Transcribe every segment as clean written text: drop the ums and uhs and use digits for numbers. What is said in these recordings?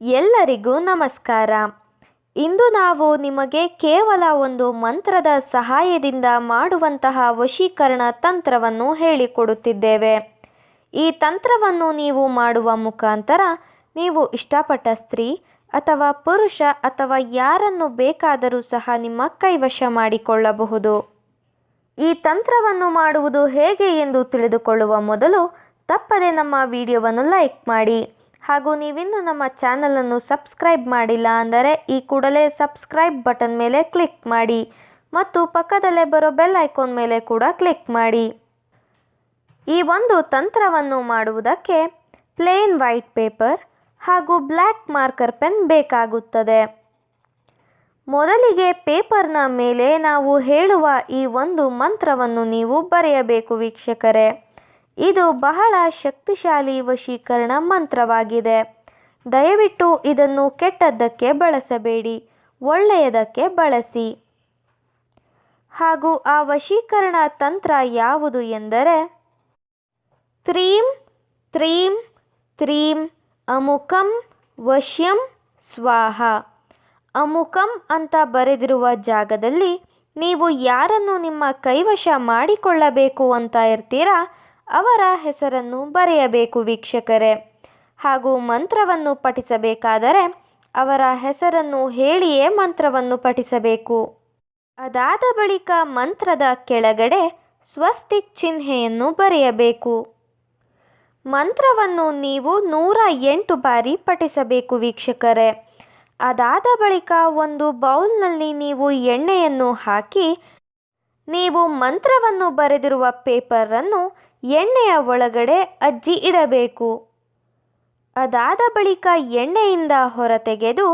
ಎಲ್ಲರಿಗೂ ನಮಸ್ಕಾರ. ಇಂದು ನಾವು ನಿಮಗೆ ಕೇವಲ ಒಂದು ಮಂತ್ರದ ಸಹಾಯದಿಂದ ಮಾಡುವಂತಹ ವಶೀಕರಣ ತಂತ್ರವನ್ನು ಹೇಳಿಕೊಡುತ್ತಿದ್ದೇವೆ. ಈ ತಂತ್ರವನ್ನು ನೀವು ಮಾಡುವ ಮುಖಾಂತರ ನೀವು ಇಷ್ಟಪಟ್ಟ ಸ್ತ್ರೀ ಅಥವಾ ಪುರುಷ ಅಥವಾ ಯಾರನ್ನು ಬೇಕಾದರೂ ಸಹ ನಿಮ್ಮ ಕೈವಶ ಮಾಡಿಕೊಳ್ಳಬಹುದು. ಈ ತಂತ್ರವನ್ನು ಮಾಡುವುದು ಹೇಗೆ ಎಂದು ತಿಳಿದುಕೊಳ್ಳುವ ಮೊದಲು ತಪ್ಪದೆ ನಮ್ಮ ವಿಡಿಯೋವನ್ನು ಲೈಕ್ ಮಾಡಿ. ಹಾಗೂ ನೀವಿನ್ನೂ ನಮ್ಮ ಚಾನಲನ್ನು ಸಬ್ಸ್ಕ್ರೈಬ್ ಮಾಡಿಲ್ಲ ಅಂದರೆ ಈ ಕೂಡಲೇ ಸಬ್ಸ್ಕ್ರೈಬ್ ಬಟನ್ ಮೇಲೆ ಕ್ಲಿಕ್ ಮಾಡಿ ಮತ್ತು ಪಕ್ಕದಲ್ಲೇ ಬರೋ ಬೆಲ್ ಐಕಾನ್ ಮೇಲೆ ಕೂಡ ಕ್ಲಿಕ್ ಮಾಡಿ. ಈ ಒಂದು ತಂತ್ರವನ್ನು ಮಾಡುವುದಕ್ಕೆ ಪ್ಲೇನ್ ವೈಟ್ ಪೇಪರ್ ಹಾಗೂ ಬ್ಲ್ಯಾಕ್ ಮಾರ್ಕರ್ ಪೆನ್ ಬೇಕಾಗುತ್ತದೆ. ಮೊದಲಿಗೆ ಪೇಪರ್ನ ಮೇಲೆ ನಾವು ಹೇಳುವ ಈ ಒಂದು ಮಂತ್ರವನ್ನು ನೀವು ಬರೆಯಬೇಕು ವೀಕ್ಷಕರೇ. ಇದು ಬಹಳ ಶಕ್ತಿಶಾಲಿ ವಶೀಕರಣ ಮಂತ್ರವಾಗಿದೆ. ದಯವಿಟ್ಟು ಇದನ್ನು ಕೆಟ್ಟದ್ದಕ್ಕೆ ಬಳಸಬೇಡಿ, ಒಳ್ಳೆಯದಕ್ಕೆ ಬಳಸಿ. ಹಾಗೂ ಆ ವಶೀಕರಣ ತಂತ್ರ ಯಾವುದು ಎಂದರೆ ತ್ರೀಂ ತ್ರೀಂ ತ್ರೀಂ ಅಮುಕಂ ವಶ್ಯಂ ಸ್ವಾಹ. ಅಮುಕಂ ಅಂತ ಬರೆದಿರುವ ಜಾಗದಲ್ಲಿ ನೀವು ಯಾರನ್ನು ನಿಮ್ಮ ಕೈವಶ ಮಾಡಿಕೊಳ್ಳಬೇಕು ಅಂತ ಇರ್ತೀರಾ ಅವರ ಹೆಸರನ್ನು ಬರೆಯಬೇಕು ವೀಕ್ಷಕರೇ. ಹಾಗೂ ಮಂತ್ರವನ್ನು ಪಠಿಸಬೇಕಾದರೆ ಅವರ ಹೆಸರನ್ನು ಹೇಳಿಯೇ ಮಂತ್ರವನ್ನು ಪಠಿಸಬೇಕು. ಅದಾದ ಬಳಿಕ ಮಂತ್ರದ ಕೆಳಗಡೆ ಸ್ವಸ್ತಿಕ್ ಚಿಹ್ನೆಯನ್ನು ಬರೆಯಬೇಕು. ಮಂತ್ರವನ್ನು ನೀವು 108 ಬಾರಿ ಪಠಿಸಬೇಕು ವೀಕ್ಷಕರೇ. ಅದಾದ ಬಳಿಕ ಒಂದು ಬೌಲ್ನಲ್ಲಿ ನೀವು ಎಣ್ಣೆಯನ್ನು ಹಾಕಿ ನೀವು ಮಂತ್ರವನ್ನು ಬರೆದಿರುವ ಪೇಪರನ್ನು ಎಣ್ಣೆಯ ಒಳಗಡೆ ಅಜ್ಜಿ ಇಡಬೇಕು. ಅದಾದ ಬಳಿಕ ಎಣ್ಣೆಯಿಂದ ಹೊರತೆಗೆದು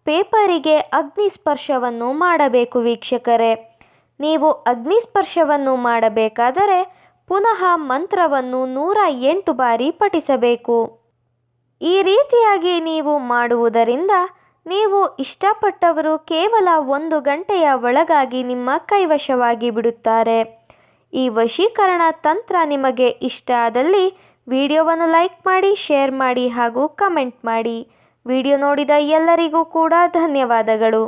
ಪೇಪರಿಗೆ ಅಗ್ನಿಸ್ಪರ್ಶವನ್ನು ಮಾಡಬೇಕು ವೀಕ್ಷಕರೇ. ನೀವು ಅಗ್ನಿಸ್ಪರ್ಶವನ್ನು ಮಾಡಬೇಕಾದರೆ ಪುನಃ ಮಂತ್ರವನ್ನು 108 ಬಾರಿ ಪಠಿಸಬೇಕು. ಈ ರೀತಿಯಾಗಿ ನೀವು ಮಾಡುವುದರಿಂದ ನೀವು ಇಷ್ಟಪಟ್ಟವರು ಕೇವಲ 1 ಗಂಟೆಯ ಒಳಗಾಗಿ ನಿಮ್ಮ ಕೈವಶವಾಗಿ ಬಿಡುತ್ತಾರೆ. ಈ ವಶೀಕರಣ ತಂತ್ರ ನಿಮಗೆ ಇಷ್ಟ ಆದಲ್ಲಿ ವಿಡಿಯೋವನ್ನು ಲೈಕ್ ಮಾಡಿ, ಶೇರ್ ಮಾಡಿ ಹಾಗೂ ಕಮೆಂಟ್ ಮಾಡಿ. ವಿಡಿಯೋ ನೋಡಿದ ಎಲ್ಲರಿಗೂ ಕೂಡ ಧನ್ಯವಾದಗಳು.